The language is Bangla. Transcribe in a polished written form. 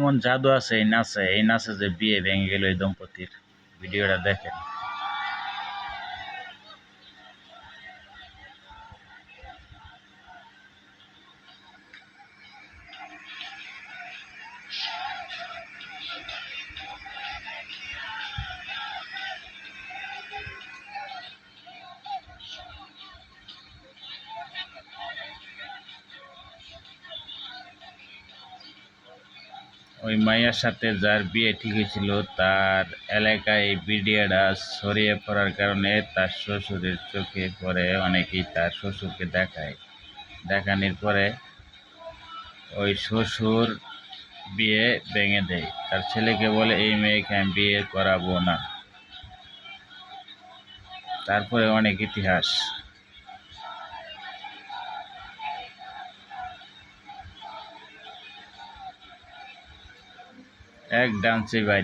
এমন জাদু আছে এই নাচে যে বিয়ে ভেঙে গেল এই দম্পতির। ভিডিওটা দেখেন। ওই মাইয়ার সাথে যার বিয়ে ঠিক হয়েছিল তার এলাকায় এই ভিডিওটা ছড়িয়ে পড়ার কারণে তার শ্বশুরের চোখে পড়ে, অনেকেই তার শ্বশুরকে দেখানোর পরে ওই শ্বশুর বিয়ে ভেঙে দেয়। তার ছেলেকে বলে এই মেয়েকে আমি বিয়ে করাবো না। তারপরে অনেক ইতিহাস, এক ডান্সে বাইরে।